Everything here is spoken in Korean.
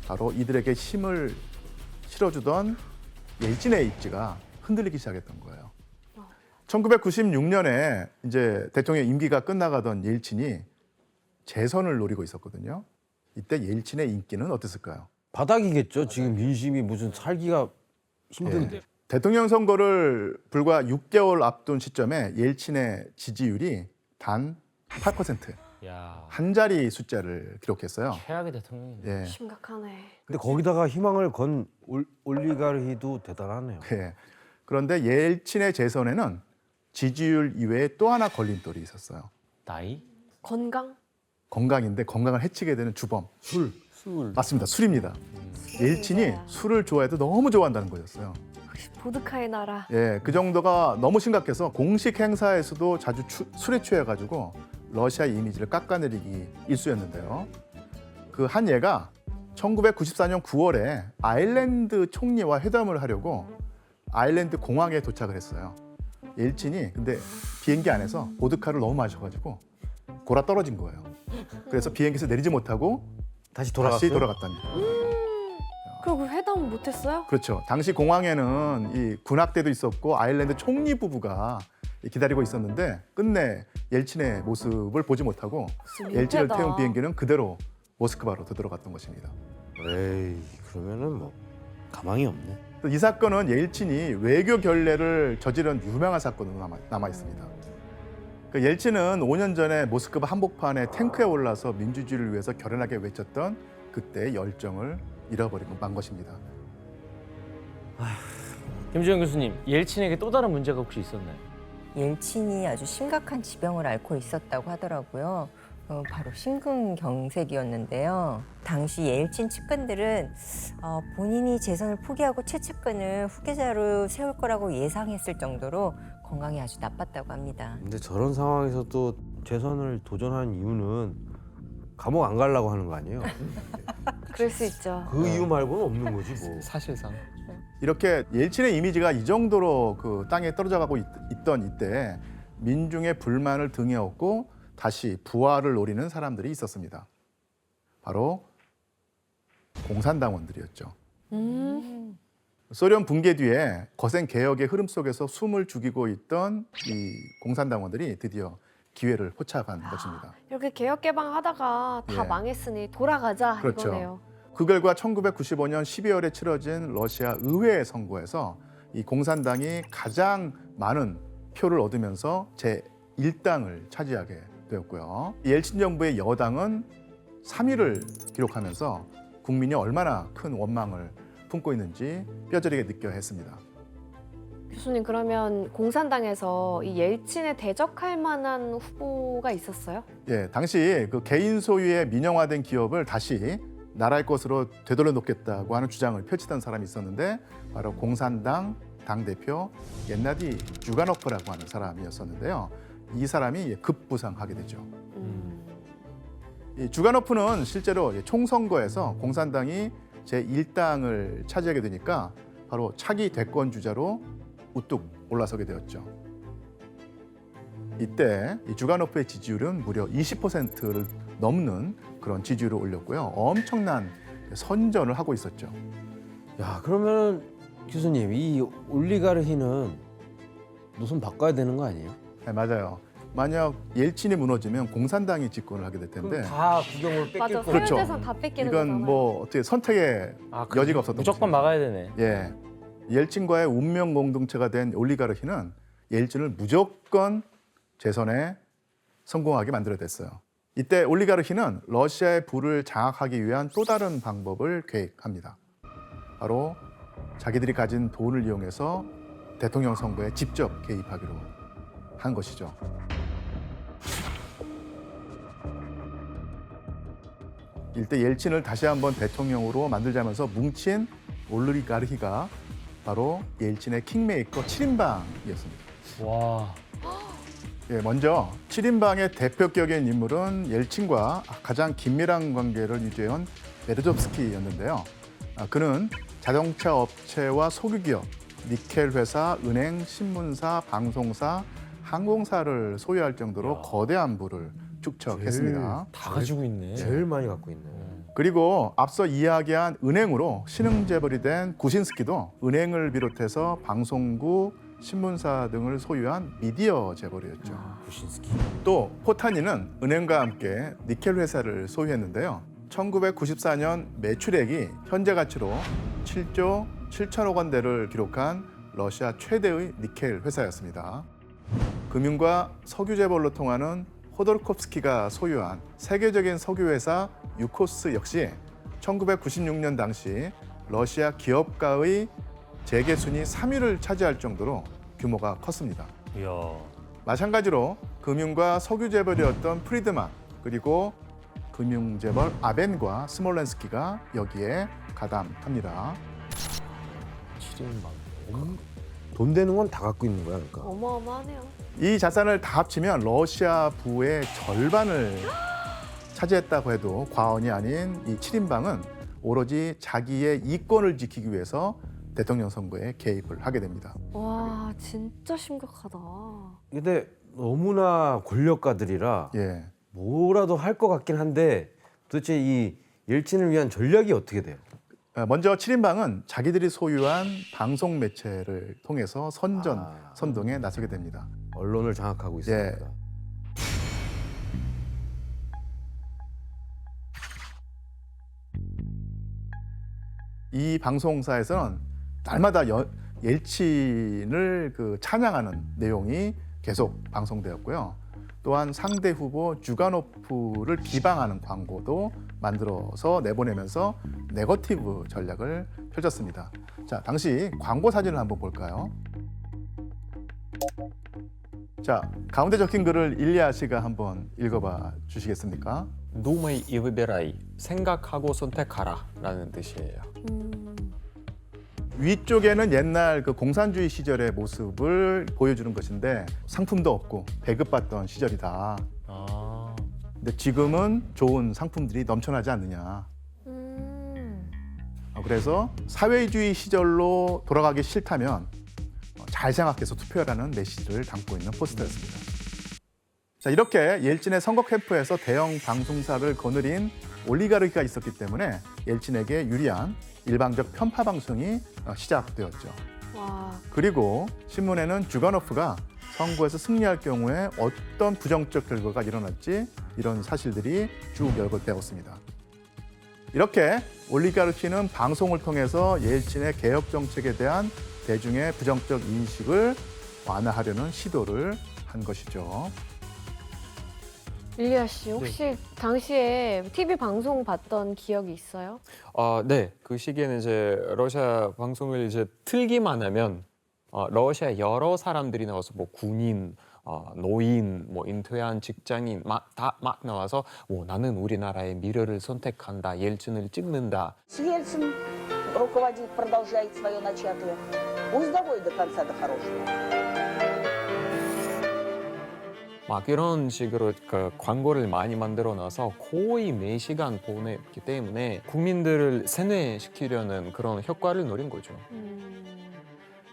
바로 이들에게 힘을 실어주던 옐친의 입지가 흔들리기 시작했던 거예요. 1996년에 이제 대통령 임기가 끝나가던 옐친이 재선을 노리고 있었거든요. 이때 옐친의 인기는 어땠을까요? 바닥이겠죠. 지금 민심이 무슨 살기가 힘든데. 대통령 선거를 불과 6개월 앞둔 시점에 옐친의 지지율이 단 8%, 야, 한 자리 숫자를 기록했어요. 최악의 대통령이네. 예. 심각하네. 근데 거기다가 희망을 건 올리가르히도 대단하네요. 예. 그런데 옐친의 재선에는 지지율 이외에 또 하나 걸림돌이 있었어요. 나이? 건강? 건강인데 건강을 해치게 되는 주범. 술. 맞습니다. 술입니다. 옐친이 술을 좋아해도 너무 좋아한다는 거였어요. 역시 보드카의 나라. 예, 그 정도가 너무 심각해서 공식 행사에서도 자주 술에 취해가지고 러시아 이미지를 깎아내리기 일쑤였는데요. 그 한 예가 1994년 9월에 아일랜드 총리와 회담을 하려고 아일랜드 공항에 도착을 했어요. 옐친이 근데 비행기 안에서 보드카를 너무 마셔가지고 골아 떨어진 거예요. 그래서 비행기에서 내리지 못하고 다시 다시 돌아갔어요. 돌아갔답니다. 그리고 회담 못했어요? 그렇죠. 당시 공항에는 이 군악대도 있었고 아일랜드 총리 부부가 기다리고 있었는데 끝내 옐친의 모습을 보지 못하고 옐친을 민폐다. 태운 비행기는 그대로 모스크바로 되돌아갔던 것입니다. 에이, 그러면은 뭐 가망이 없네. 이 사건은 옐친이 외교 결례를 저지른 유명한 사건으로 남아 있습니다. 그 옐친은 5년 전에 모스크바 한복판에 탱크에 올라서 민주주의를 위해서 결연하게 외쳤던 그때의 열정을 잃어버리고 만 것입니다. 김주영 교수님, 옐친에게 또 다른 문제가 혹시 있었나요? 옐친이 아주 심각한 지병을 앓고 있었다고 하더라고요. 바로 심근경색이었는데요. 당시 옐친 측근들은 본인이 재선을 포기하고 최측근을 후계자로 세울 거라고 예상했을 정도로 건강이 아주 나빴다고 합니다. 근데 저런 상황에서도 재선을 도전한 이유는 감옥 안 가려고 하는 거 아니에요? 그럴 수 있죠. 그 이유 말고는 없는 거지 뭐. 사실상. 이렇게 옐친의 이미지가 이 정도로 그 땅에 떨어져가고 있던 이때 민중의 불만을 등에 업고 다시 부활을 노리는 사람들이 있었습니다. 바로 공산당원들이었죠. 소련 붕괴 뒤에 거센 개혁의 흐름 속에서 숨을 죽이고 있던 이 공산당원들이 드디어 기회를 포착한 것입니다. 이렇게 개혁 개방하다가 다 예. 망했으니 돌아가자 그렇죠. 이거네요. 그 결과 1995년 12월에 치러진 러시아 의회 선거에서 이 공산당이 가장 많은 표를 얻으면서 제1당을 차지하게 되었고요. 이 옐친 정부의 여당은 3위를 기록하면서 국민이 얼마나 큰 원망을 품고 있는지 뼈저리게 느껴야 했습니다. 교수님 그러면 공산당에서 이 옐친에 대적할 만한 후보가 있었어요? 예, 당시 그 개인 소유의 민영화된 기업을 다시 나라의 것으로 되돌려 놓겠다고 하는 주장을 펼치던 사람이 있었는데 바로 공산당 당대표 옌나디 쥐가노프라고 하는 사람이었었는데요. 이 사람이 급부상하게 되죠. 이 쥐가노프는 실제로 총선거에서 공산당이 제1당을 차지하게 되니까 바로 차기 대권 주자로 우뚝 올라서게 되었죠. 이때 이 쥐가노프의 지지율은 무려 20%를 넘는 그런 지지율을 올렸고요. 엄청난 선전을 하고 있었죠. 야, 그러면 교수님 이 올리가르히는 노선 바꿔야 되는 거 아니에요? 네, 맞아요. 만약 옐친이 무너지면 공산당이 집권을 하게 될 텐데 다 구경을 뺏길 맞아. 거. 그렇죠. 소유재산 다 뺏기는 이건 거잖아요. 뭐 어떻게 선택의 여지가 없었던 무조건 것입니다. 막아야 되네. 예, 옐친과의 운명 공동체가 된 올리가르히는 옐친을 무조건 재선에 성공하게 만들어냈어요. 이때 올리가르히는 러시아의 부를 장악하기 위한 또 다른 방법을 계획합니다. 바로 자기들이 가진 돈을 이용해서 대통령 선거에 직접 개입하기로 한 것이죠. 이때 옐친을 다시 한번 대통령으로 만들자면서 뭉친 올리가르히가 바로 옐친의 킹메이커 7인방이었습니다. 와, 예, 먼저 7인방의 대표격인 인물은 옐친과 가장 긴밀한 관계를 유지해온 베르조프스키였는데요. 그는 자동차 업체와 석유기업, 니켈 회사, 은행, 신문사, 방송사, 항공사를 소유할 정도로 거대한 부를 축적했습니다. 다 가지고 있네. 제일 많이 갖고 있네. 그리고 앞서 이야기한 은행으로 신흥재벌이 된 구신스키도 은행을 비롯해서 방송국, 신문사 등을 소유한 미디어 재벌이었죠. 구신스키. 또 포타니는 은행과 함께 니켈 회사를 소유했는데요. 1994년 매출액이 현재 가치로 7조 7천억 원대를 기록한 러시아 최대의 니켈 회사였습니다. 금융과 석유 재벌로 통하는 호돌콥스키가 소유한 세계적인 석유 회사 유코스 역시 1996년 당시 러시아 기업가의 재계 순위 3위를 차지할 정도로 규모가 컸습니다. 이야. 마찬가지로 금융과 석유 재벌이었던 프리드만 그리고 금융 재벌 아벤과 스몰렌스키가 여기에 가담합니다. 7인방. 돈 되는 건 다 갖고 있는 거야, 그러니까. 어마어마하네요. 이 자산을 다 합치면 러시아 부의 절반을 차지했다고 해도 과언이 아닌 이 7인방은 오로지 자기의 이권을 지키기 위해서 대통령 선거에 개입을 하게 됩니다. 와 진짜 심각하다. 근데 너무나 권력가들이라 예. 뭐라도 할 것 같긴 한데 도대체 이 옐친을 위한 전략이 어떻게 돼요? 먼저 7인방은 자기들이 소유한 방송 매체를 통해서 선동에 나서게 됩니다. 언론을 장악하고 있습니다. 이 방송사에서는 날마다 옐친을 찬양하는 내용이 계속 방송되었고요. 또한 상대 후보 주가노프를 비방하는 광고도 만들어서 내보내면서 네거티브 전략을 펼쳤습니다. 자, 당시 광고 사진을 한번 볼까요? 자, 가운데 적힌 글을 일리아 씨가 한번 읽어봐 주시겠습니까? Думай и выбирай. 생각하고 선택하라라는 뜻이에요. 위쪽에는 옛날 공산주의 시절의 모습을 보여주는 것인데 상품도 없고 배급받던 시절이다. 아. 근데 지금은 좋은 상품들이 넘쳐나지 않느냐. 그래서 사회주의 시절로 돌아가기 싫다면 잘 생각해서 투표하라는 메시지를 담고 있는 포스터였습니다. 자, 이렇게 옐친의 선거 캠프에서 대형 방송사를 거느린 올리가르키가 있었기 때문에 옐친에게 유리한 일방적 편파 방송이 시작되었죠. 와 그리고 신문에는 주가노프가 선거에서 승리할 경우에 어떤 부정적 결과가 일어날지 이런 사실들이 쭉 열거되었습니다. 이렇게 올리가르키는 방송을 통해서 옐친의 개혁 정책에 대한 대중의 부정적 인식을 완화하려는 시도를 한 것이죠. 일리아 씨 혹시 당시에 TV 방송 봤던 기억이 있어요? 네, 그 시기에는 이제 러시아 방송을 이제 틀기만 하면 러시아 여러 사람들이 나와서 뭐 군인, 노인, 뭐 은퇴한 직장인 막 나와서 나는 우리나라의 미래를 선택한다, 옐친을 찍는다. Ельцин руководит, продолжает свое начатое. Пусть доводит до конца до хорошего. 막 이런 식으로 그 광고를 많이 만들어 놔서 거의 매시간 보냈기 때문에 국민들을 세뇌시키려는 그런 효과를 노린 거죠.